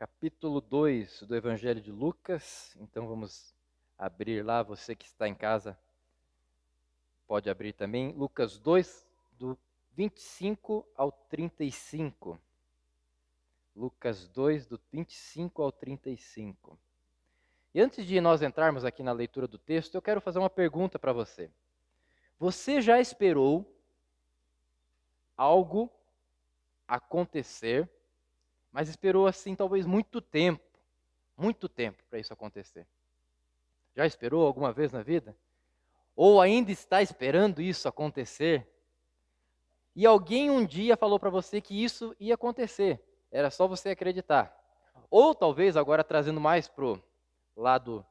capítulo 2 do Evangelho de Lucas. Então vamos abrir lá, você que está em casa pode abrir também. Lucas 2, do 25 ao 35. Lucas 2, do 25 ao 35. E antes de nós entrarmos aqui na leitura do texto, eu quero fazer uma pergunta para você. Você já esperou algo acontecer, mas esperou assim talvez muito tempo para isso acontecer? Já esperou alguma vez na vida? Ou ainda está esperando isso acontecer? E alguém um dia falou para você que isso ia acontecer, era só você acreditar. Ou talvez, agora trazendo mais para o lado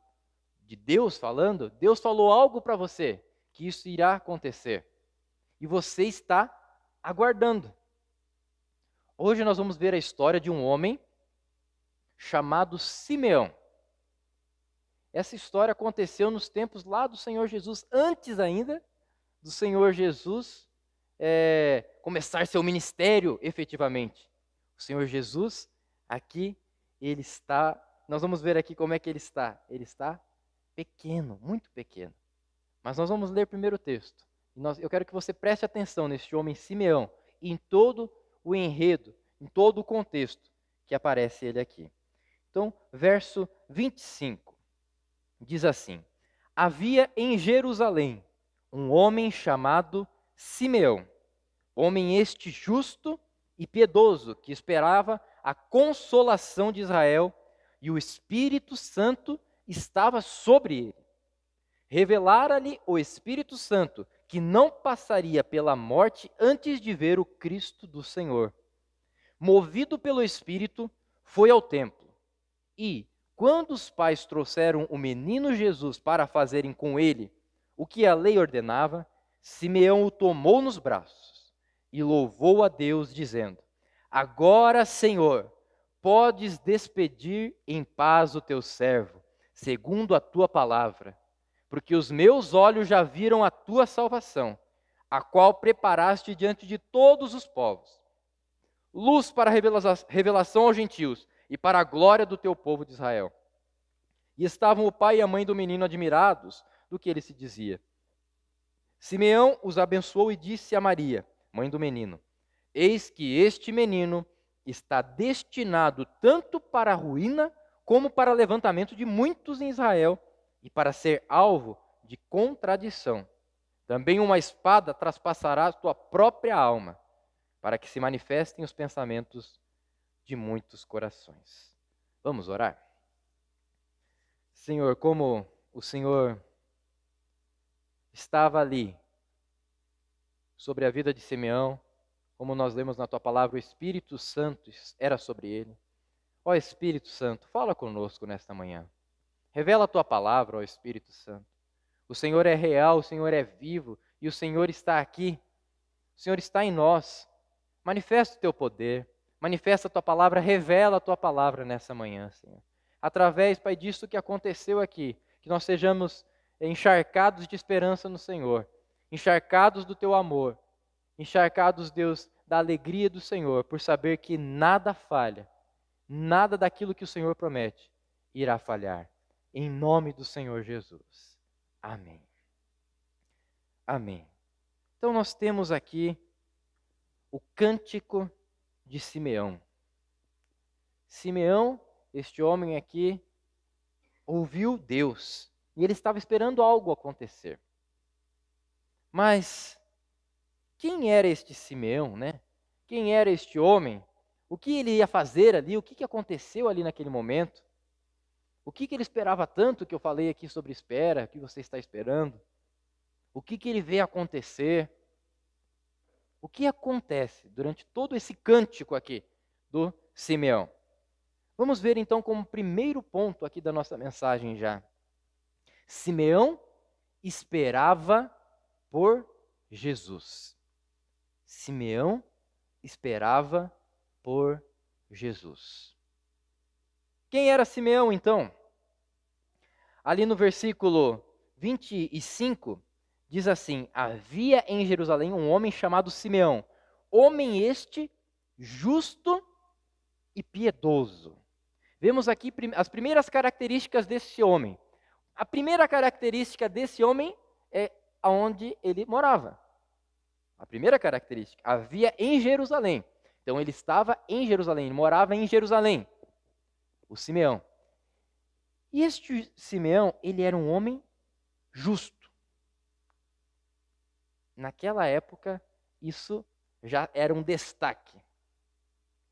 de Deus falando, Deus falou algo para você, que isso irá acontecer. E você está aguardando. Hoje nós vamos ver a história de um homem chamado Simeão. Essa história aconteceu nos tempos lá do Senhor Jesus, antes ainda do Senhor Jesus começar seu ministério efetivamente. O Senhor Jesus, aqui, ele está, nós vamos ver aqui como é que ele está. Ele está pequeno, muito pequeno. Mas nós vamos ler primeiro o texto. Eu quero que você preste atenção neste homem Simeão, e em todo o enredo, em todo o contexto que aparece ele aqui. Então, verso 25, diz assim: Havia em Jerusalém um homem chamado Simeão, homem este justo e piedoso, que esperava a consolação de Israel, e o Espírito Santo estava sobre ele. Revelara-lhe o Espírito Santo que não passaria pela morte antes de ver o Cristo do Senhor. Movido pelo Espírito, foi ao templo. E, quando os pais trouxeram o menino Jesus para fazerem com ele o que a lei ordenava, Simeão o tomou nos braços e louvou a Deus, dizendo: Agora, Senhor, podes despedir em paz o teu servo, segundo a tua palavra, porque os meus olhos já viram a tua salvação, a qual preparaste diante de todos os povos, luz para a revelação aos gentios e para a glória do teu povo de Israel. E estavam o pai e a mãe do menino admirados do que ele se dizia. Simeão os abençoou e disse a Maria, mãe do menino: Eis que este menino está destinado tanto para a ruína como para o levantamento de muitos em Israel, e para ser alvo de contradição. Também uma espada traspassará a tua própria alma, para que se manifestem os pensamentos de muitos corações. Vamos orar? Senhor, como o Senhor estava ali sobre a vida de Simeão, como nós lemos na tua palavra, o Espírito Santo era sobre ele. Ó Espírito Santo, fala conosco nesta manhã. Revela a tua palavra, ó Espírito Santo. O Senhor é real, o Senhor é vivo e o Senhor está aqui. O Senhor está em nós. Manifesta o teu poder, manifesta a tua palavra, revela a tua palavra nessa manhã, Senhor. Através, Pai, disso que aconteceu aqui, que nós sejamos encharcados de esperança no Senhor, encharcados do teu amor, encharcados, Deus, da alegria do Senhor, por saber que nada falha, nada daquilo que o Senhor promete irá falhar. Em nome do Senhor Jesus. Amém. Amém. Então nós temos aqui o cântico de Simeão. Simeão, este homem aqui, ouviu Deus e ele estava esperando algo acontecer. Mas quem era este Simeão, né? Quem era este homem? O que ele ia fazer ali? O que aconteceu ali naquele momento? O que ele esperava tanto que eu falei aqui sobre espera, que você está esperando? O que ele vê acontecer? O que acontece durante todo esse cântico aqui do Simeão? Vamos ver então como primeiro ponto aqui da nossa mensagem já. Simeão esperava por Jesus. Simeão esperava por Jesus. Quem era Simeão então? Ali no versículo 25, diz assim: Havia em Jerusalém um homem chamado Simeão, homem este justo e piedoso, Vemos aqui as primeiras características desse homem. A primeira característica desse homem é aonde ele morava. A primeira característica, havia em Jerusalém. Então ele estava em Jerusalém, ele morava em Jerusalém, o Simeão. E este Simeão, ele era um homem justo. Naquela época, isso já era um destaque.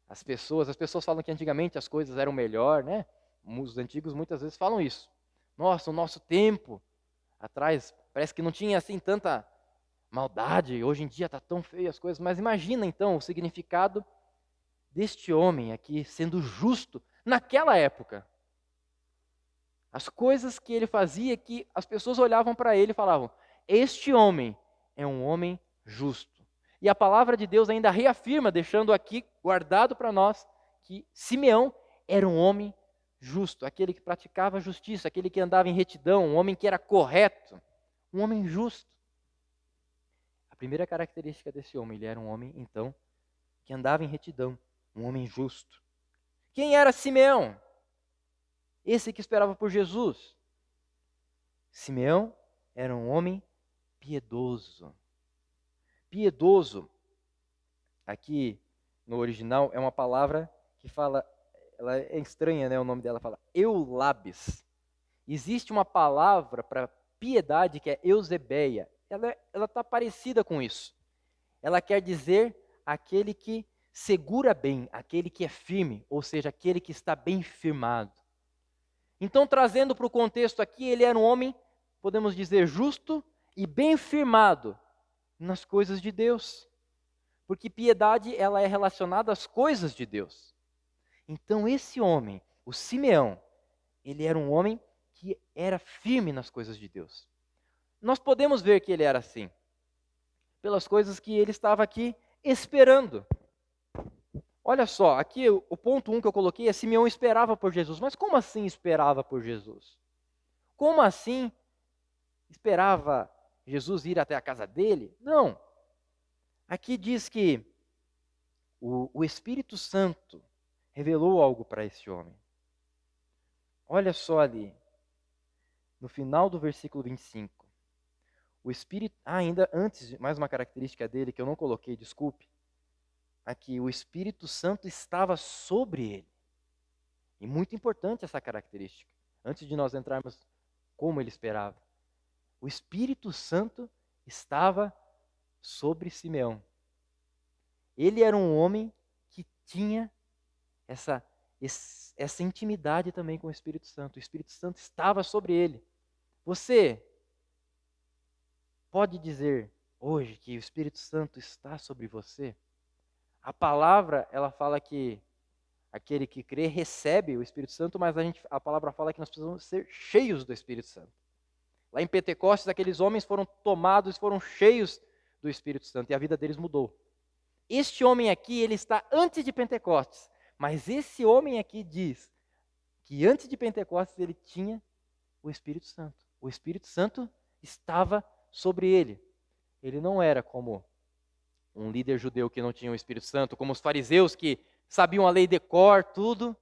As pessoas falam que antigamente as coisas eram melhor, né? Os antigos muitas vezes falam isso. Nossa, o nosso tempo atrás parece que não tinha assim tanta maldade, hoje em dia está tão feio as coisas, mas imagina então o significado deste homem aqui sendo justo naquela época. As coisas que ele fazia, que as pessoas olhavam para ele e falavam: este homem é um homem justo. E a palavra de Deus ainda reafirma, deixando aqui guardado para nós, que Simeão era um homem justo, aquele que praticava justiça, aquele que andava em retidão, um homem que era correto, um homem justo. A primeira característica desse homem, ele era um homem, então, que andava em retidão, um homem justo. Quem era Simeão? Esse que esperava por Jesus. Simeão era um homem piedoso. Piedoso, aqui no original, é uma palavra que fala, ela é estranha, né? O nome dela fala eulabes. Existe uma palavra para piedade que é eusebeia. Ela está parecida com isso. Ela quer dizer aquele que segura bem, aquele que é firme, ou seja, aquele que está bem firmado. Então, trazendo para o contexto aqui, ele era um homem, podemos dizer, justo e bem firmado nas coisas de Deus. Porque piedade, ela é relacionada às coisas de Deus. Então, esse homem, o Simeão, ele era um homem que era firme nas coisas de Deus. Nós podemos ver que ele era assim, pelas coisas que ele estava aqui esperando. Olha só, aqui o ponto 1 que eu coloquei é Simeão esperava por Jesus. Mas como assim esperava por Jesus? Como assim esperava Jesus ir até a casa dele? Não. Aqui diz que o Espírito Santo revelou algo para esse homem. Olha só ali, no final do versículo 25. O Espírito, ainda antes, mais uma característica dele que eu não coloquei, desculpe. Aqui, o Espírito Santo estava sobre ele. E muito importante essa característica. Antes de nós entrarmos como ele esperava. O Espírito Santo estava sobre Simeão. Ele era um homem que tinha essa intimidade também com o Espírito Santo. O Espírito Santo estava sobre ele. Você pode dizer hoje que o Espírito Santo está sobre você? A palavra, ela fala que aquele que crê recebe o Espírito Santo, mas a palavra fala que nós precisamos ser cheios do Espírito Santo. Lá em Pentecostes, aqueles homens foram tomados, foram cheios do Espírito Santo e a vida deles mudou. Este homem aqui, ele está antes de Pentecostes, mas esse homem aqui diz que antes de Pentecostes ele tinha o Espírito Santo. O Espírito Santo estava sobre ele. Ele não era como um líder judeu que não tinha o Espírito Santo, como os fariseus que sabiam a lei de cor, tudo,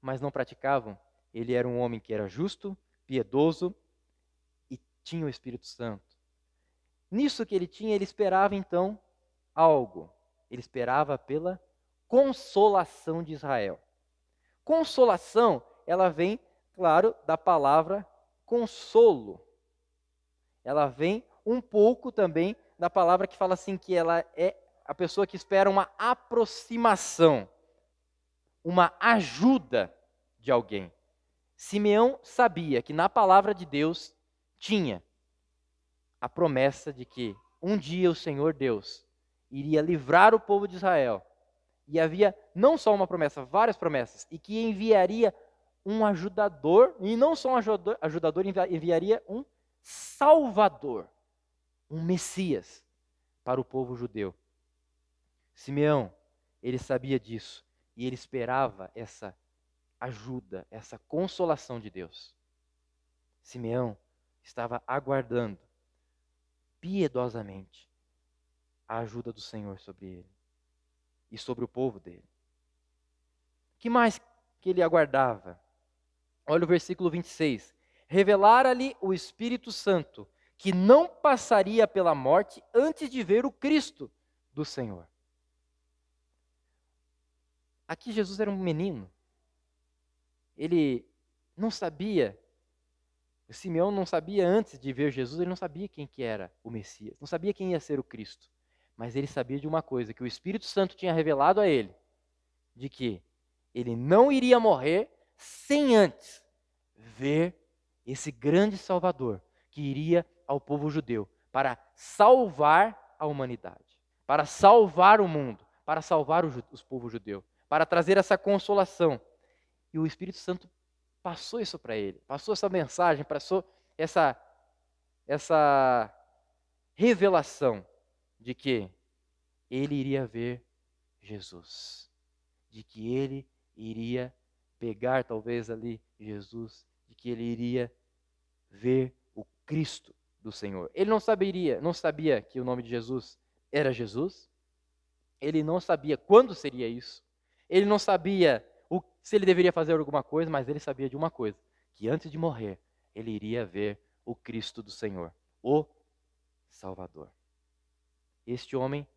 mas não praticavam. Ele era um homem que era justo, piedoso e tinha o Espírito Santo. Nisso que ele tinha, ele esperava então algo. Ele esperava pela consolação de Israel. Consolação, ela vem, claro, da palavra consolo. Ela vem um pouco também da palavra que fala assim que ela é a pessoa que espera uma aproximação, uma ajuda de alguém. Simeão sabia que na palavra de Deus tinha a promessa de que um dia o Senhor Deus iria livrar o povo de Israel. E havia não só uma promessa, várias promessas, e que enviaria um ajudador, e não só um ajudador, enviaria um Salvador, um Messias para o povo judeu. Simeão, ele sabia disso e ele esperava essa ajuda, essa consolação de Deus. Simeão estava aguardando piedosamente a ajuda do Senhor sobre ele e sobre o povo dele. Que mais que ele aguardava. Olha o versículo 26. Revelara-lhe o Espírito Santo, que não passaria pela morte antes de ver o Cristo do Senhor. Aqui Jesus era um menino. Ele não sabia, Simeão não sabia antes de ver Jesus, ele não sabia quem que era o Messias, não sabia quem ia ser o Cristo. Mas ele sabia de uma coisa, que o Espírito Santo tinha revelado a ele, de que ele não iria morrer sem antes ver esse grande Salvador que iria ao povo judeu para salvar a humanidade, para salvar o mundo, para salvar os povos judeus, para trazer essa consolação. E o Espírito Santo passou isso para ele, passou essa mensagem, passou essa revelação de que ele iria ver Jesus, de que ele iria pegar talvez ali Jesus, de que ele iria ver o Cristo do Senhor. Ele não sabia que o nome de Jesus era Jesus, ele não sabia quando seria isso, ele não sabia se ele deveria fazer alguma coisa, mas ele sabia de uma coisa, que antes de morrer, ele iria ver o Cristo do Senhor, o Salvador. Este homem,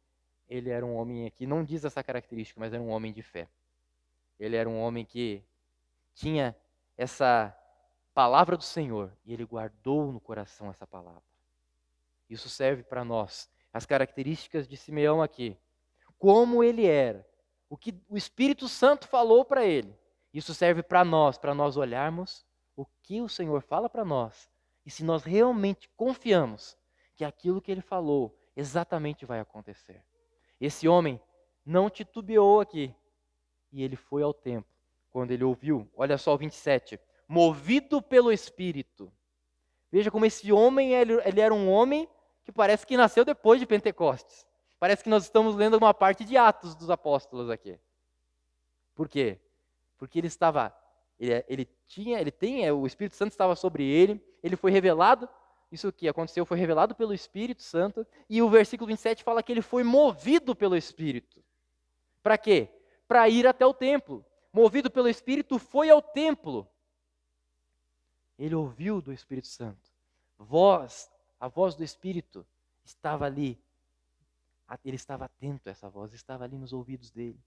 ele era um homem aqui, não diz essa característica, mas era um homem de fé. Ele era um homem que tinha essa palavra do Senhor e ele guardou no coração essa palavra. Isso serve para nós. As características de Simeão aqui, como ele era, o que o Espírito Santo falou para ele. Isso serve para nós olharmos o que o Senhor fala para nós. E se nós realmente confiamos que aquilo que ele falou exatamente vai acontecer. Esse homem não titubeou aqui. E ele foi ao templo. Quando ele ouviu, olha só o 27, movido pelo Espírito. Veja como esse homem, ele era um homem que parece que nasceu depois de Pentecostes. Parece que nós estamos lendo uma parte de Atos dos Apóstolos aqui. Por quê? Porque ele estava, o Espírito Santo estava sobre ele foi revelado, isso que aconteceu foi revelado pelo Espírito Santo, e o versículo 27 fala que ele foi movido pelo Espírito. Para quê? Para ir até o templo. Movido pelo Espírito, foi ao templo. Ele ouviu do Espírito Santo. A voz do Espírito estava ali. Ele estava atento a essa voz, estava ali nos ouvidos dele.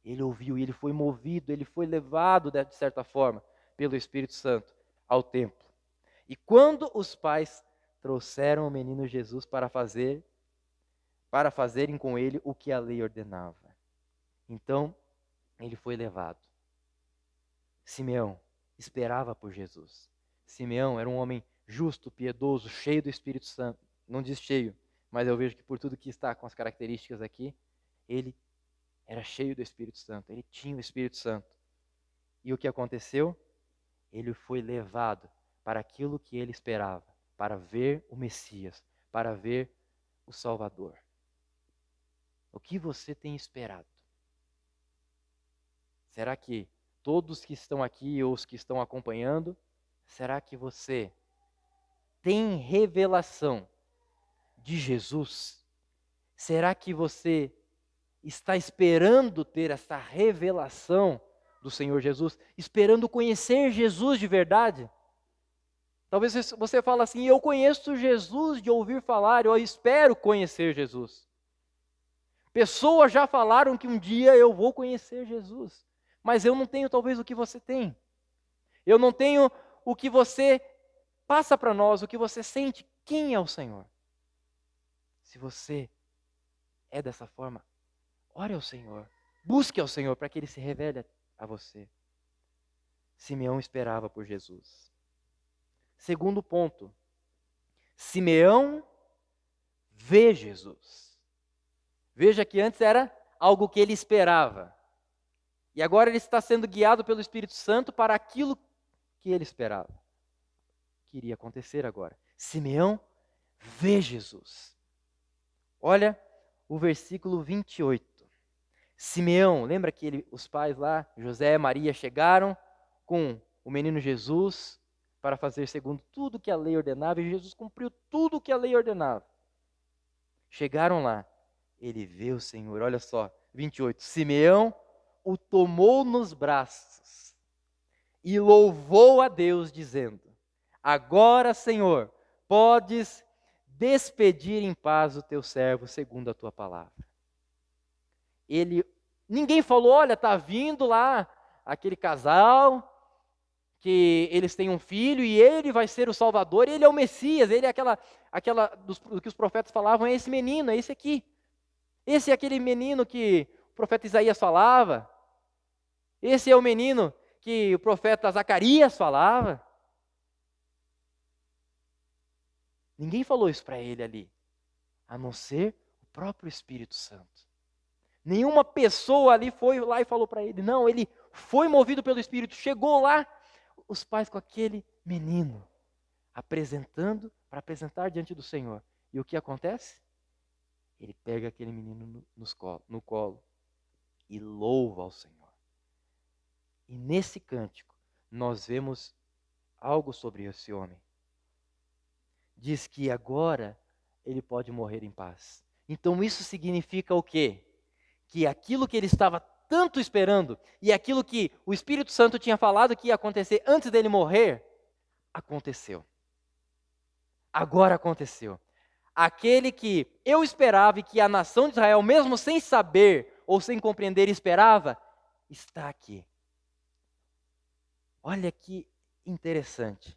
Ele ouviu e ele foi movido, ele foi levado, de certa forma, pelo Espírito Santo ao templo. E quando os pais trouxeram o menino Jesus para fazerem com ele o que a lei ordenava. Então, ele foi levado. Simeão esperava por Jesus. Simeão era um homem justo, piedoso, cheio do Espírito Santo. Não diz cheio, mas eu vejo que por tudo que está com as características aqui, ele era cheio do Espírito Santo, ele tinha o Espírito Santo. E o que aconteceu? Ele foi levado para aquilo que ele esperava, para ver o Messias, para ver o Salvador. O que você tem esperado? Será que todos que estão aqui ou os que estão acompanhando, será que você tem revelação de Jesus? Será que você está esperando ter essa revelação do Senhor Jesus? Esperando conhecer Jesus de verdade? Talvez você fale assim, eu conheço Jesus de ouvir falar, eu espero conhecer Jesus. Pessoas já falaram que um dia eu vou conhecer Jesus, mas eu não tenho talvez o que você tem. Eu não tenho o que você passa para nós, o que você sente. Quem é o Senhor? Se você é dessa forma, ore ao Senhor, busque ao Senhor para que Ele se revele a você. Simeão esperava por Jesus. Segundo ponto, Simeão vê Jesus. Veja que antes era algo que ele esperava. E agora ele está sendo guiado pelo Espírito Santo para aquilo que ele esperava. Que iria acontecer agora. Simeão vê Jesus. Olha o versículo 28. Simeão, lembra que os pais lá, José e Maria, chegaram com o menino Jesus para fazer segundo tudo que a lei ordenava, e Jesus cumpriu tudo que a lei ordenava. Chegaram lá, ele vê o Senhor, olha só, 28. Simeão o tomou nos braços e louvou a Deus, dizendo: Agora, Senhor, podes despedir em paz o teu servo segundo a tua palavra. Ninguém falou: olha, está vindo lá aquele casal, que eles têm um filho e ele vai ser o Salvador, ele é o Messias, ele é do que os profetas falavam, é esse menino, é esse aqui. Esse é aquele menino que o profeta Isaías falava. Esse é o menino que o profeta Zacarias falava. Ninguém falou isso para ele ali, a não ser o próprio Espírito Santo. Nenhuma pessoa ali foi lá e falou para ele. Não, ele foi movido pelo Espírito. Chegou lá, os pais com aquele menino, para apresentar diante do Senhor. E o que acontece? Ele pega aquele menino no colo e louva ao Senhor. E nesse cântico, nós vemos algo sobre esse homem. Diz que agora ele pode morrer em paz. Então isso significa o quê? Que aquilo que ele estava tanto esperando, e aquilo que o Espírito Santo tinha falado que ia acontecer antes dele morrer, aconteceu. Agora aconteceu. Aquele que eu esperava e que a nação de Israel, mesmo sem saber ou sem compreender, esperava, está aqui. Olha que interessante.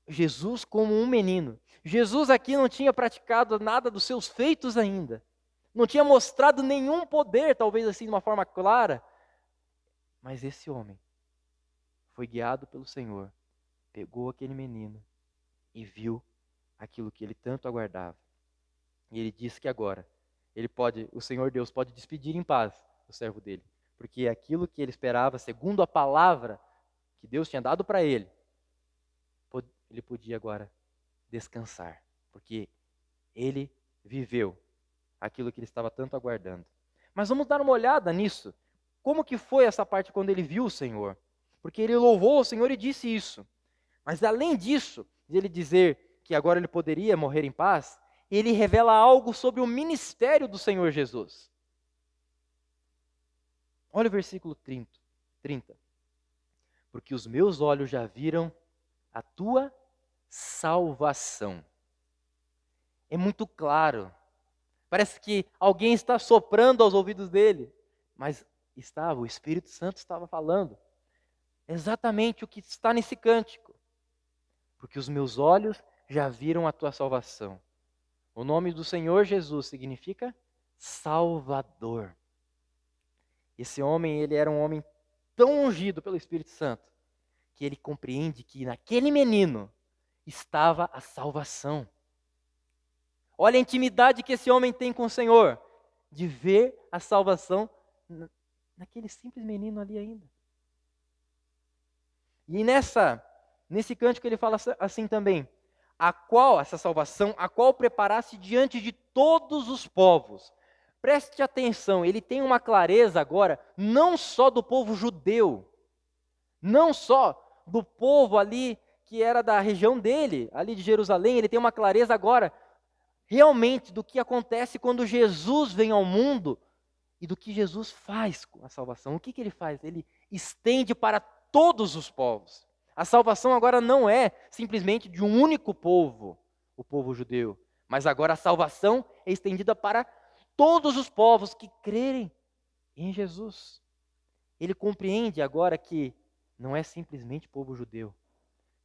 Jesus como um menino. Jesus aqui não tinha praticado nada dos seus feitos ainda. Não tinha mostrado nenhum poder, talvez assim de uma forma clara. Mas esse homem foi guiado pelo Senhor, pegou aquele menino e viu aquilo que ele tanto aguardava. E ele disse que agora o Senhor Deus pode despedir em paz o servo dele, porque aquilo que ele esperava, segundo a palavra que Deus tinha dado para ele podia agora descansar, porque ele viveu aquilo que ele estava tanto aguardando. Mas vamos dar uma olhada nisso. Como que foi essa parte quando ele viu o Senhor? Porque ele louvou o Senhor e disse isso. Mas além disso, de ele dizer que agora ele poderia morrer em paz, ele revela algo sobre o ministério do Senhor Jesus. Olha o versículo 30. Porque os meus olhos já viram a tua salvação. É muito claro. Parece que alguém está soprando aos ouvidos dele. Mas o Espírito Santo estava falando exatamente o que está nesse cântico. Porque os meus olhos já viram a tua salvação. O nome do Senhor Jesus significa Salvador. Esse homem, ele era um homem tão ungido pelo Espírito Santo, que ele compreende que naquele menino estava a salvação. Olha a intimidade que esse homem tem com o Senhor, de ver a salvação naquele simples menino ali ainda. E nesse cântico ele fala assim também: essa salvação, a qual preparaste diante de todos os povos. Preste atenção, ele tem uma clareza agora, não só do povo judeu, não só do povo ali que era da região dele, ali de Jerusalém, ele tem uma clareza agora, realmente, do que acontece quando Jesus vem ao mundo e do que Jesus faz com a salvação. O que ele faz? Ele estende para todos os povos. A salvação agora não é simplesmente de um único povo, o povo judeu, mas agora a salvação é estendida para todos os povos que crerem em Jesus. Ele compreende agora que não é simplesmente povo judeu,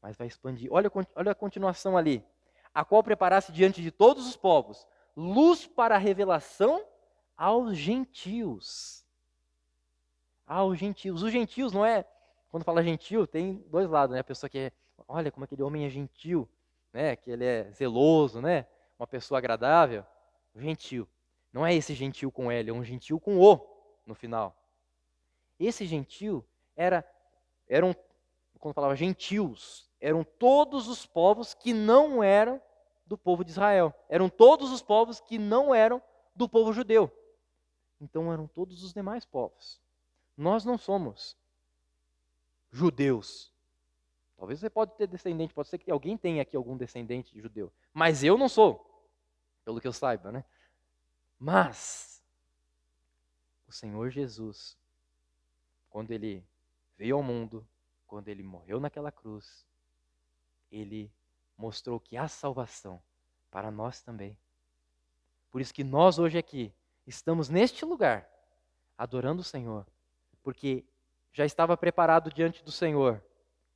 mas vai expandir. Olha a continuação ali. A qual preparasse diante de todos os povos, luz para a revelação aos gentios. Aos gentios. Os gentios não é, quando fala gentil, tem dois lados, né? A pessoa que olha como aquele homem é gentil, né? Que ele é zeloso, né? Uma pessoa agradável. Gentil. Não é esse gentil com L, é um gentil com O no final. Esse gentil eram, quando falava gentios, eram todos os povos que não eram do povo de Israel. Eram todos os povos que não eram do povo judeu. Então eram todos os demais povos. Nós não somos judeus. Talvez você pode ter descendente, pode ser que alguém tenha aqui algum descendente de judeu. Mas eu não sou, pelo que eu saiba, né? Mas o Senhor Jesus, quando ele veio ao mundo, quando ele morreu naquela cruz, ele mostrou que há salvação para nós também. Por isso que nós hoje aqui estamos neste lugar, adorando o Senhor, porque já estava preparado diante do Senhor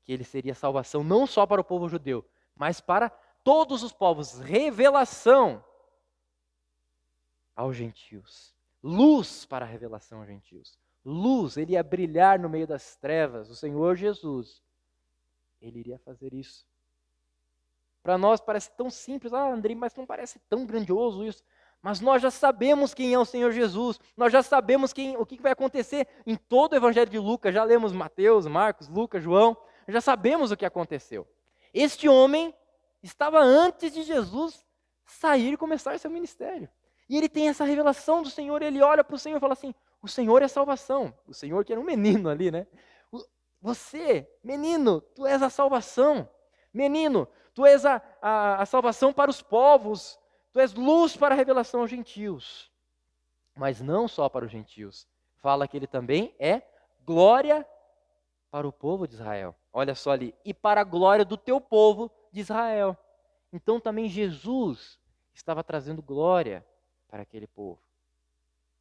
que ele seria salvação não só para o povo judeu, mas para todos os povos, revelação aos gentios, luz para a revelação aos gentios, luz, ele ia brilhar no meio das trevas, o Senhor Jesus, ele iria fazer isso. Para nós parece tão simples, Andrei, mas não parece tão grandioso isso. Mas nós já sabemos quem é o Senhor Jesus, nós já sabemos o que vai acontecer em todo o Evangelho de Lucas, já lemos Mateus, Marcos, Lucas, João, já sabemos o que aconteceu. Este homem estava antes de Jesus sair e começar seu ministério. E ele tem essa revelação do Senhor, ele olha para o Senhor e fala assim, o Senhor é salvação. O Senhor que era um menino ali, né? Você, menino, tu és a salvação. Menino, tu és a salvação para os povos. Tu és luz para a revelação aos gentios. Mas não só para os gentios. Fala que ele também é glória para o povo de Israel. Olha só ali. E para a glória do teu povo de Israel. Então também Jesus estava trazendo glória para aquele povo.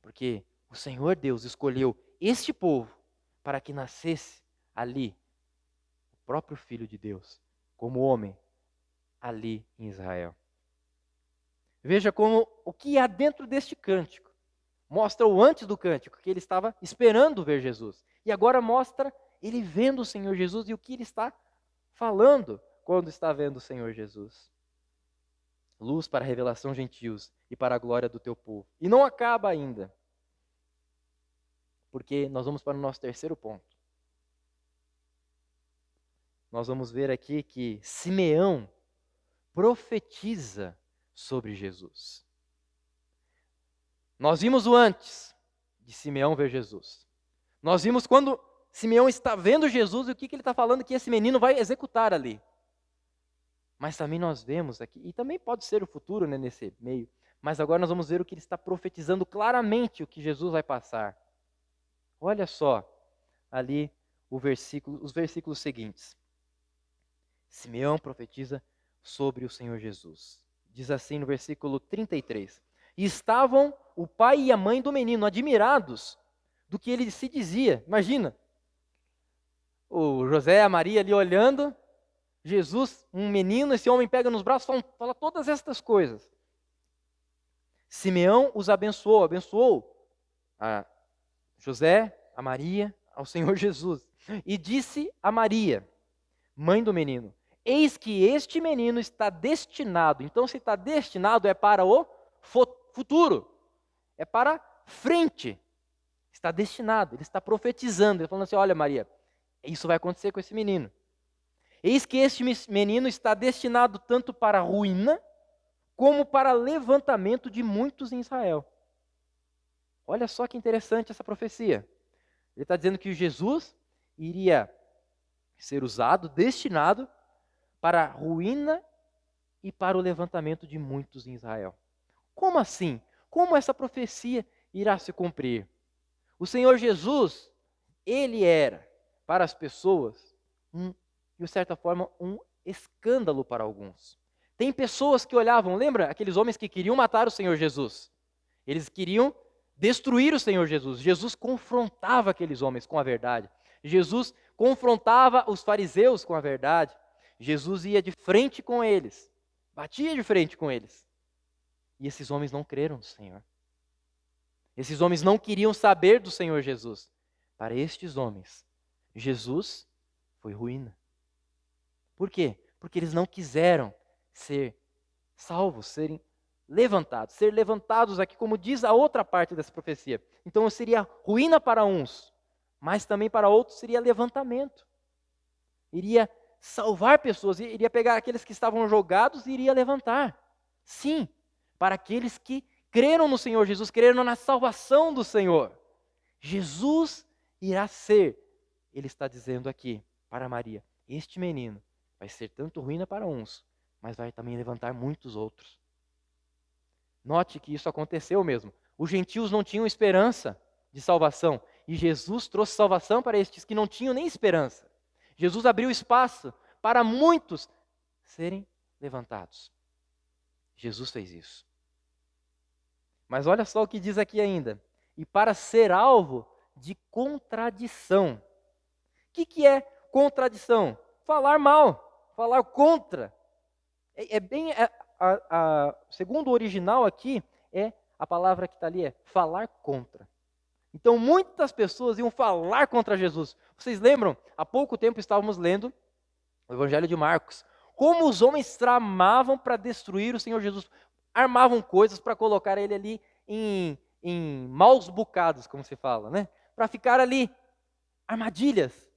Porque o Senhor Deus escolheu este povo para que nascesse ali o próprio Filho de Deus, como homem, ali em Israel. Veja como o que há dentro deste cântico. Mostra o antes do cântico, que ele estava esperando ver Jesus. E agora mostra ele vendo o Senhor Jesus e o que ele está falando quando está vendo o Senhor Jesus. Luz para a revelação gentios e para a glória do teu povo. E não acaba ainda. Porque nós vamos para o nosso terceiro ponto. Nós vamos ver aqui que Simeão profetiza sobre Jesus. Nós vimos o antes de Simeão ver Jesus. Nós vimos quando Simeão está vendo Jesus e o que ele está falando que esse menino vai executar ali. Mas também nós vemos aqui, e também pode ser o futuro, né, nesse meio, mas agora nós vamos ver o que ele está profetizando claramente, o que Jesus vai passar. Olha só ali os versículos seguintes. Simeão profetiza sobre o Senhor Jesus. Diz assim no versículo 33. E estavam o pai e a mãe do menino admirados do que ele se dizia. Imagina, o José e a Maria ali olhando, Jesus, um menino, esse homem pega nos braços, fala todas estas coisas. Simeão os abençoou a José, a Maria, ao Senhor Jesus. E disse a Maria, mãe do menino, eis que este menino está destinado. Então, se está destinado, é para o futuro. É para frente. Está destinado. Ele está profetizando. Ele falando assim, olha Maria, isso vai acontecer com esse menino. Eis que este menino está destinado tanto para a ruína, como para levantamento de muitos em Israel. Olha só que interessante essa profecia. Ele está dizendo que Jesus iria ser usado, destinado para a ruína e para o levantamento de muitos em Israel. Como assim? Como essa profecia irá se cumprir? O Senhor Jesus, ele era, para as pessoas, de certa forma, um escândalo para alguns. Tem pessoas que olhavam, lembra aqueles homens que queriam matar o Senhor Jesus? Eles queriam destruir o Senhor Jesus. Jesus confrontava aqueles homens com a verdade. Jesus confrontava os fariseus com a verdade. Jesus ia de frente com eles, batia de frente com eles. E esses homens não creram no Senhor. Esses homens não queriam saber do Senhor Jesus. Para estes homens, Jesus foi ruína. Por quê? Porque eles não quiseram ser salvos, ser levantados aqui, como diz a outra parte dessa profecia. Então seria ruína para uns, mas também para outros seria levantamento. Iria salvar pessoas, iria pegar aqueles que estavam jogados e iria levantar. Sim, para aqueles que creram no Senhor Jesus, creram na salvação do Senhor. Jesus irá ser, ele está dizendo aqui para Maria, este menino vai ser tanto ruína para uns, mas vai também levantar muitos outros. Note que isso aconteceu mesmo. Os gentios não tinham esperança de salvação. E Jesus trouxe salvação para estes que não tinham nem esperança. Jesus abriu espaço para muitos serem levantados. Jesus fez isso. Mas olha só o que diz aqui ainda. E para ser alvo de contradição. O que é contradição? Falar mal, falar contra. Segundo o original aqui, a palavra que está ali é falar contra. Então muitas pessoas iam falar contra Jesus. Vocês lembram? Há pouco tempo estávamos lendo o Evangelho de Marcos. Como os homens tramavam para destruir o Senhor Jesus. Armavam coisas para colocar ele ali em maus bocados, como se fala, né? Para ficar ali, armadilhas.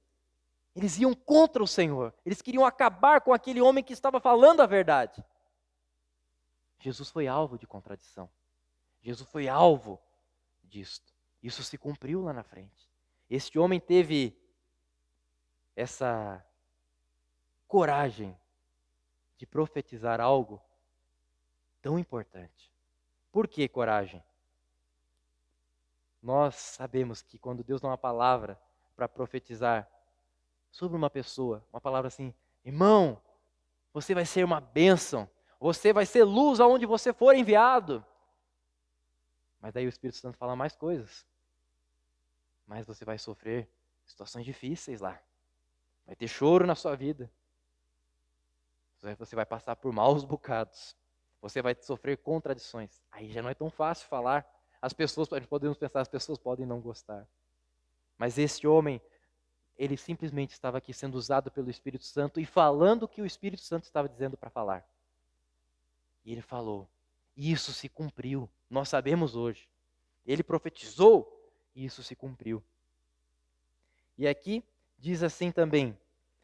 Eles iam contra o Senhor. Eles queriam acabar com aquele homem que estava falando a verdade. Jesus foi alvo de contradição. Jesus foi alvo disto. Isso se cumpriu lá na frente. Este homem teve essa coragem de profetizar algo tão importante. Por que coragem? Nós sabemos que quando Deus dá uma palavra para profetizar sobre uma pessoa, uma palavra assim, irmão, você vai ser uma bênção, você vai ser luz aonde você for enviado. Mas daí o Espírito Santo fala mais coisas. Mas você vai sofrer situações difíceis lá. Vai ter choro na sua vida. Você vai passar por maus bocados. Você vai sofrer contradições. Aí já não é tão fácil falar. Podemos pensar, as pessoas podem não gostar. Mas este homem, ele simplesmente estava aqui sendo usado pelo Espírito Santo e falando o que o Espírito Santo estava dizendo para falar. E ele falou. E isso se cumpriu. Nós sabemos hoje. Ele profetizou e isso se cumpriu. E aqui diz assim também,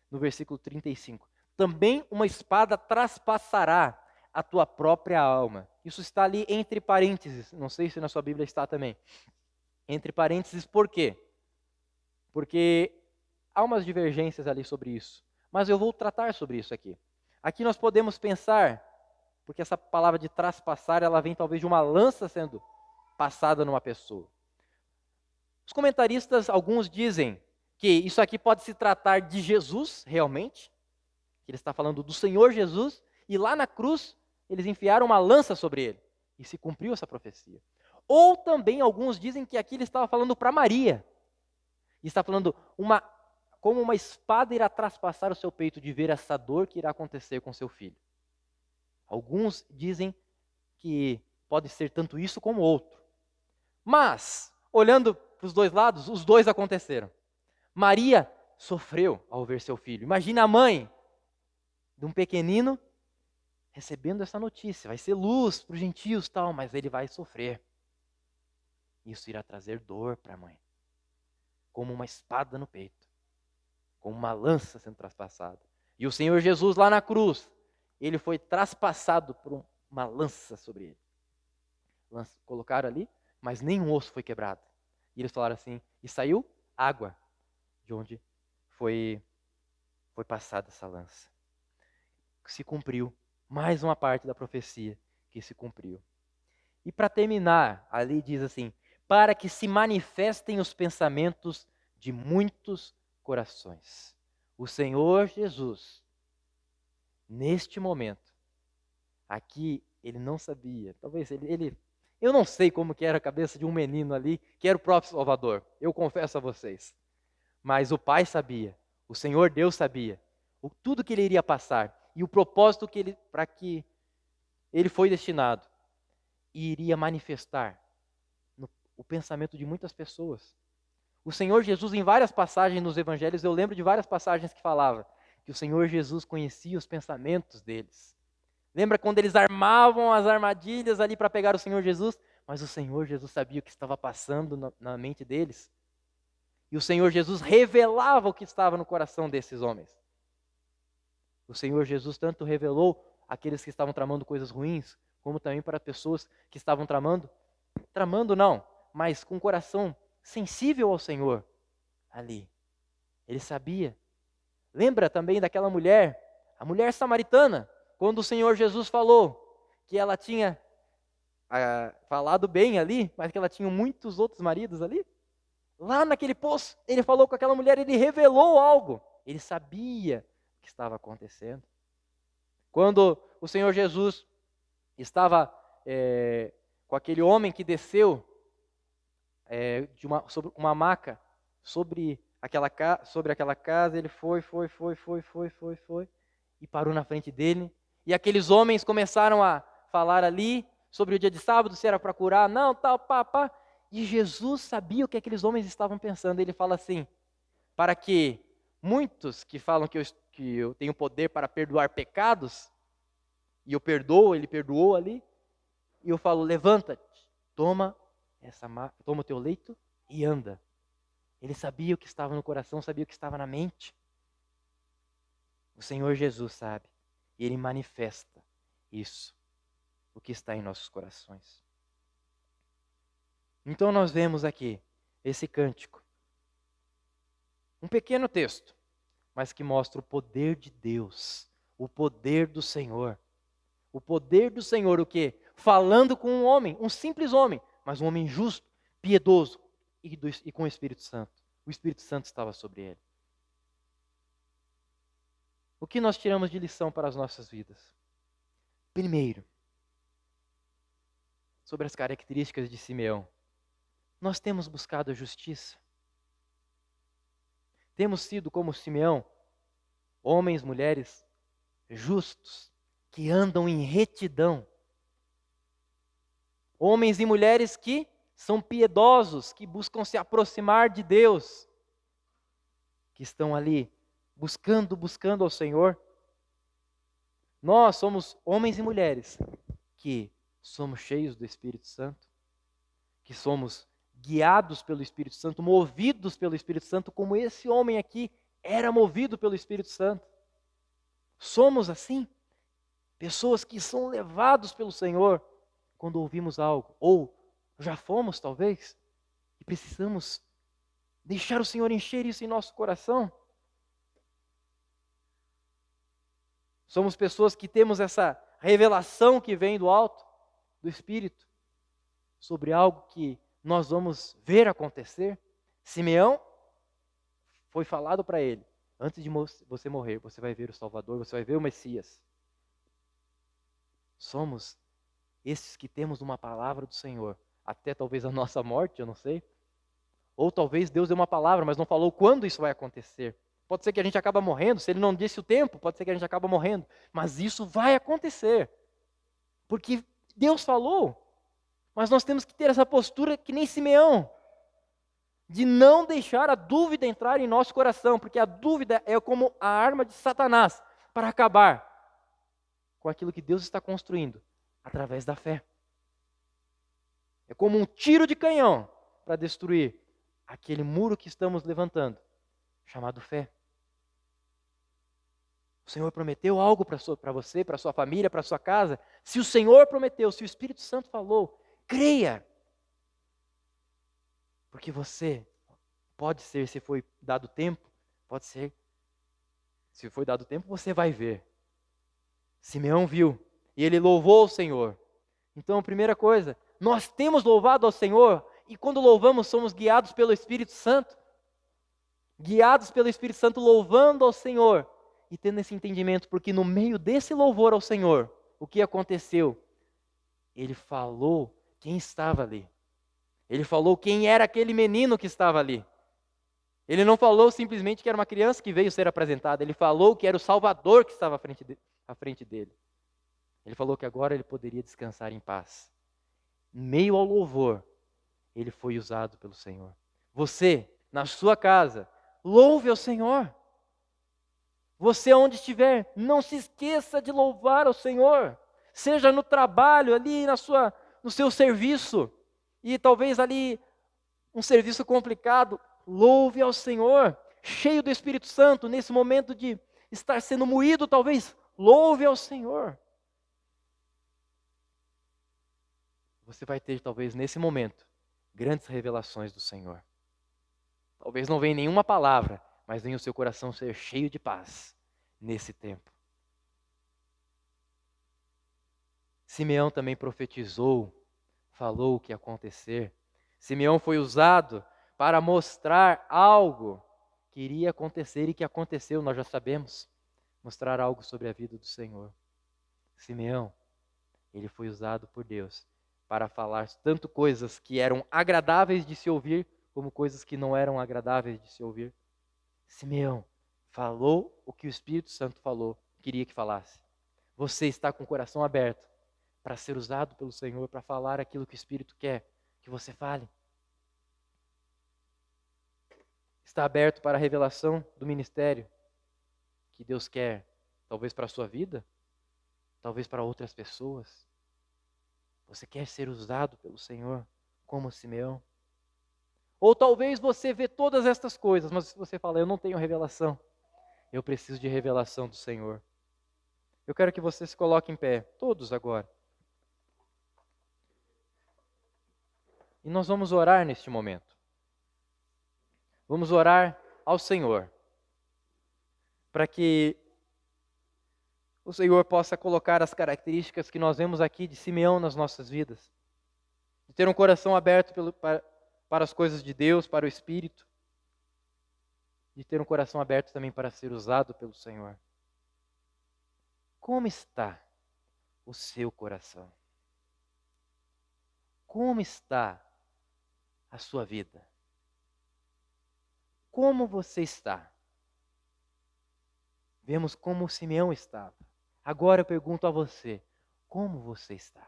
no versículo 35. Também uma espada traspassará a tua própria alma. Isso está ali entre parênteses. Não sei se na sua Bíblia está também. Entre parênteses, por quê? Porque há umas divergências ali sobre isso. Mas eu vou tratar sobre isso aqui. Aqui nós podemos pensar, porque essa palavra de traspassar, ela vem talvez de uma lança sendo passada numa pessoa. Os comentaristas, alguns dizem que isso aqui pode se tratar de Jesus, realmente. Que ele está falando do Senhor Jesus. E lá na cruz, eles enfiaram uma lança sobre ele. E se cumpriu essa profecia. Ou também alguns dizem que aqui ele estava falando para Maria. E está falando como uma espada irá traspassar o seu peito de ver essa dor que irá acontecer com seu filho. Alguns dizem que pode ser tanto isso como outro. Mas, olhando para os dois lados, os dois aconteceram. Maria sofreu ao ver seu filho. Imagina a mãe de um pequenino recebendo essa notícia. Vai ser luz para os gentios e tal, mas ele vai sofrer. Isso irá trazer dor para a mãe. Como uma espada no peito. Como uma lança sendo traspassada. E o Senhor Jesus lá na cruz, ele foi traspassado por uma lança sobre ele. Colocaram ali, mas nenhum osso foi quebrado. E eles falaram assim, e saiu água de onde foi passada essa lança. Se cumpriu. Mais uma parte da profecia que se cumpriu. E para terminar, ali diz assim, para que se manifestem os pensamentos de muitos corações. O Senhor Jesus, neste momento, aqui ele não sabia, talvez eu não sei como que era a cabeça de um menino ali, que era o próprio Salvador, eu confesso a vocês. Mas o Pai sabia, o Senhor Deus sabia, tudo que ele iria passar e o propósito para que ele foi destinado, e iria manifestar o pensamento de muitas pessoas. O Senhor Jesus, em várias passagens nos evangelhos, eu lembro de várias passagens que falava que o Senhor Jesus conhecia os pensamentos deles. Lembra quando eles armavam as armadilhas ali para pegar o Senhor Jesus? Mas o Senhor Jesus sabia o que estava passando na mente deles. E o Senhor Jesus revelava o que estava no coração desses homens. O Senhor Jesus tanto revelou aqueles que estavam tramando coisas ruins, como também para pessoas que estavam tramando não, mas com o coração sensível ao Senhor ali. Ele sabia. Lembra também daquela mulher, a mulher samaritana, quando o Senhor Jesus falou que ela tinha falado bem ali, mas que ela tinha muitos outros maridos ali? Lá naquele poço, ele falou com aquela mulher, ele revelou algo. Ele sabia o que estava acontecendo. Quando o Senhor Jesus estava com aquele homem que desceu sobre uma maca, sobre aquela casa, ele foi, e parou na frente dele. E aqueles homens começaram a falar ali sobre o dia de sábado, se era para curar, não, tal, pá. E Jesus sabia o que aqueles homens estavam pensando. Ele fala assim, para que muitos que falam que eu tenho poder para perdoar pecados, e eu perdoo, ele perdoou ali, e eu falo, levanta-te, toma o teu leito e anda. Ele sabia o que estava no coração, sabia o que estava na mente. O Senhor Jesus sabe, e Ele manifesta isso, o que está em nossos corações. Então nós vemos aqui esse cântico, um pequeno texto, mas que mostra o poder de Deus, o poder do Senhor. O poder do Senhor, o quê? Falando com um homem, um simples homem, mas um homem justo, piedoso e com o Espírito Santo. O Espírito Santo estava sobre ele. O que nós tiramos de lição para as nossas vidas? Primeiro, sobre as características de Simeão. Nós temos buscado a justiça. Temos sido como Simeão, homens, mulheres justos, que andam em retidão. Homens e mulheres que são piedosos, que buscam se aproximar de Deus, que estão ali buscando ao Senhor. Nós somos homens e mulheres que somos cheios do Espírito Santo, que somos guiados pelo Espírito Santo, movidos pelo Espírito Santo, como esse homem aqui era movido pelo Espírito Santo. Somos assim, pessoas que são levados pelo Senhor quando ouvimos algo, ou já fomos talvez, e precisamos deixar o Senhor encher isso em nosso coração. Somos pessoas que temos essa revelação que vem do alto, do Espírito, sobre algo que nós vamos ver acontecer. Simeão, foi falado para ele, antes de você morrer, você vai ver o Salvador, você vai ver o Messias. Somos esses que temos uma palavra do Senhor, até talvez a nossa morte, eu não sei. Ou talvez Deus deu uma palavra, mas não falou quando isso vai acontecer. Pode ser que a gente acabe morrendo, se Ele não disse o tempo, pode ser que a gente acabe morrendo. Mas isso vai acontecer, porque Deus falou. Mas nós temos que ter essa postura que nem Simeão, de não deixar a dúvida entrar em nosso coração, porque a dúvida é como a arma de Satanás para acabar com aquilo que Deus está construindo através da fé. É como um tiro de canhão para destruir aquele muro que estamos levantando, chamado fé. O Senhor prometeu algo para você, para sua família, para sua casa. Se o Senhor prometeu, se o Espírito Santo falou, creia. Porque você, pode ser, se foi dado tempo, pode ser, se foi dado tempo, você vai ver. Simeão viu, e ele louvou o Senhor. Então, primeira coisa, nós temos louvado ao Senhor, e quando louvamos, somos guiados pelo Espírito Santo. Guiados pelo Espírito Santo, louvando ao Senhor, e tendo esse entendimento, porque no meio desse louvor ao Senhor, o que aconteceu? Ele falou quem estava ali. Ele falou quem era aquele menino que estava ali. Ele não falou simplesmente que era uma criança que veio ser apresentada. Ele falou que era o Salvador que estava à frente dele. Ele falou que agora ele poderia descansar em paz. Em meio ao louvor, ele foi usado pelo Senhor. Você, na sua casa, louve ao Senhor. Você onde estiver, não se esqueça de louvar ao Senhor. Seja no trabalho, ali no seu serviço. E talvez ali um serviço complicado, louve ao Senhor. Cheio do Espírito Santo, nesse momento de estar sendo moído, talvez, louve ao Senhor. Você vai ter, talvez, nesse momento, grandes revelações do Senhor. Talvez não venha nenhuma palavra, mas venha o seu coração ser cheio de paz nesse tempo. Simeão também profetizou, falou o que ia acontecer. Simeão foi usado para mostrar algo que iria acontecer e que aconteceu, nós já sabemos. Mostrar algo sobre a vida do Senhor. Simeão, ele foi usado por Deus para falar tanto coisas que eram agradáveis de se ouvir, como coisas que não eram agradáveis de se ouvir. Simeão falou o que o Espírito Santo falou, queria que falasse. Você está com o coração aberto para ser usado pelo Senhor, para falar aquilo que o Espírito quer que você fale? Está aberto para a revelação do ministério que Deus quer, talvez para a sua vida, talvez para outras pessoas? Você quer ser usado pelo Senhor como Simeão? Ou talvez você vê todas estas coisas, mas você fala, eu não tenho revelação. Eu preciso de revelação do Senhor. Eu quero que você se coloque em pé, todos agora. E nós vamos orar neste momento. Vamos orar ao Senhor, para que o Senhor possa colocar as características que nós vemos aqui de Simeão nas nossas vidas. De ter um coração aberto para as coisas de Deus, para o Espírito. De ter um coração aberto também para ser usado pelo Senhor. Como está o seu coração? Como está a sua vida? Como você está? Vemos como Simeão estava. Agora eu pergunto a você, como você está?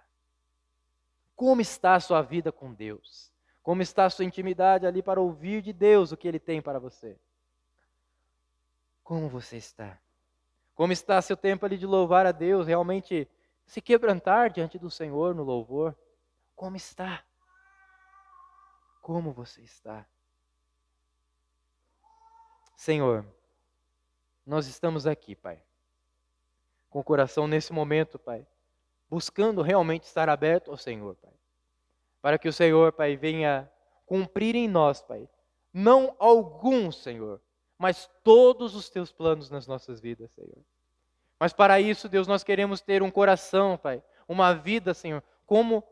Como está a sua vida com Deus? Como está a sua intimidade ali para ouvir de Deus o que Ele tem para você? Como você está? Como está seu tempo ali de louvar a Deus, realmente se quebrantar diante do Senhor no louvor? Como está? Como você está? Senhor, nós estamos aqui, Pai, com o coração nesse momento, Pai, buscando realmente estar aberto ao Senhor, Pai, para que o Senhor, Pai, venha cumprir em nós, Pai, não alguns, Senhor, mas todos os Teus planos nas nossas vidas, Senhor. Mas para isso, Deus, nós queremos ter um coração, Pai, uma vida, Senhor, como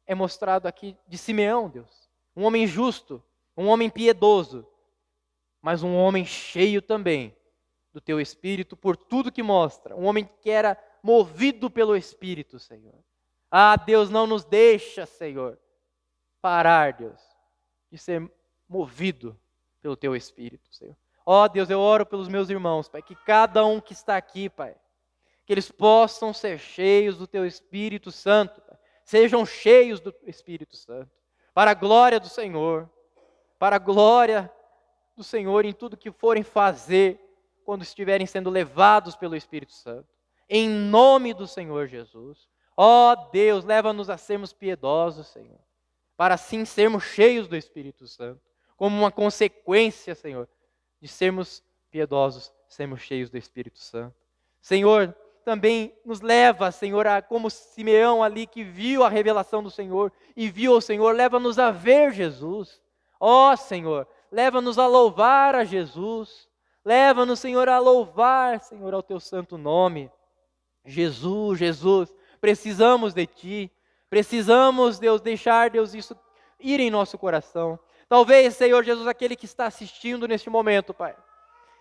é mostrado aqui de Simeão, Deus, um homem justo, um homem piedoso, mas um homem cheio também do Teu Espírito por tudo que mostra, um homem que era movido pelo Espírito, Senhor. Ah, Deus, não nos deixa, Senhor, parar, Deus, de ser movido pelo Teu Espírito, Senhor. Ó Deus, eu oro pelos meus irmãos, Pai, que cada um que está aqui, Pai, que eles possam ser cheios do Teu Espírito Santo, Pai. Sejam cheios do Espírito Santo, para a glória do Senhor, para a glória do Senhor em tudo que forem fazer, quando estiverem sendo levados pelo Espírito Santo. Em nome do Senhor Jesus. Ó Deus, leva-nos a sermos piedosos, Senhor, para assim sermos cheios do Espírito Santo, como uma consequência, Senhor, de sermos piedosos, sermos cheios do Espírito Santo. Senhor, também nos leva, Senhor, a, como Simeão ali que viu a revelação do Senhor e viu o Senhor, leva-nos a ver Jesus. Ó Senhor, leva-nos a louvar a Jesus. Leva-nos, Senhor, a louvar, Senhor, ao Teu santo nome. Jesus, Jesus, precisamos de Ti. Precisamos, Deus, deixar, Deus, isso ir em nosso coração. Talvez, Senhor Jesus, aquele que está assistindo neste momento, Pai,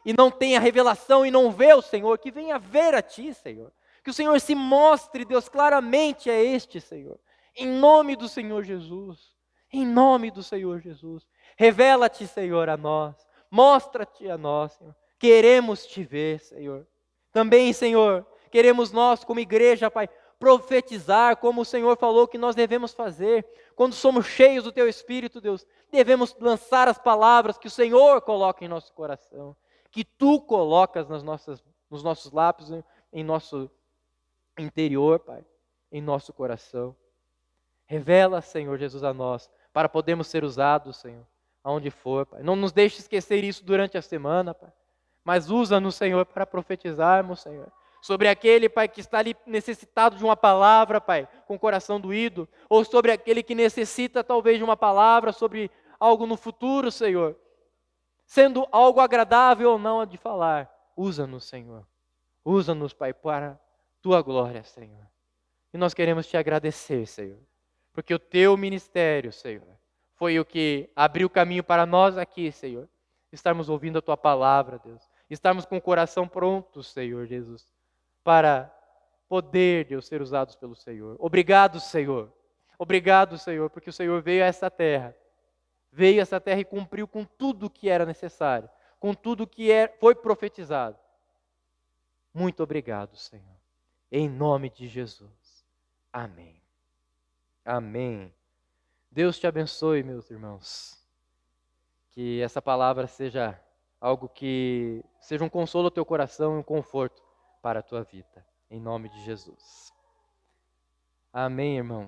e não tem a revelação e não vê o Senhor, que venha ver a Ti, Senhor. Que o Senhor se mostre, Deus, claramente a este, Senhor. Em nome do Senhor Jesus. Em nome do Senhor Jesus. Revela-te, Senhor, a nós. Mostra-te a nós, Senhor. Queremos Te ver, Senhor. Também, Senhor, queremos nós, como igreja, Pai, profetizar como o Senhor falou que nós devemos fazer. Quando somos cheios do Teu Espírito, Deus, devemos lançar as palavras que o Senhor coloca em nosso coração, que Tu colocas nos nossos lábios, em nosso interior, Pai, em nosso coração. Revela, Senhor Jesus, a nós, para podermos ser usados, Senhor, aonde for, Pai. Não nos deixe esquecer isso durante a semana, Pai, mas usa-nos, Senhor, para profetizarmos, Senhor, sobre aquele, Pai, que está ali necessitado de uma palavra, Pai, com o coração doído, ou sobre aquele que necessita talvez de uma palavra sobre algo no futuro, Senhor, sendo algo agradável ou não de falar. Usa-nos, Senhor. Usa-nos, Pai, para Tua glória, Senhor. E nós queremos Te agradecer, Senhor, porque o Teu ministério, Senhor, foi o que abriu o caminho para nós aqui, Senhor. Estarmos ouvindo a Tua palavra, Deus. Estarmos com o coração pronto, Senhor Jesus, para poder, Deus, ser usados pelo Senhor. Obrigado, Senhor. Obrigado, Senhor, porque o Senhor veio a essa terra. Veio a essa terra e cumpriu com tudo o que era necessário, com tudo o que foi profetizado. Muito obrigado, Senhor. Em nome de Jesus. Amém. Amém. Deus te abençoe, meus irmãos. Que essa palavra seja algo que seja um consolo ao teu coração e um conforto para a tua vida. Em nome de Jesus. Amém, irmãos.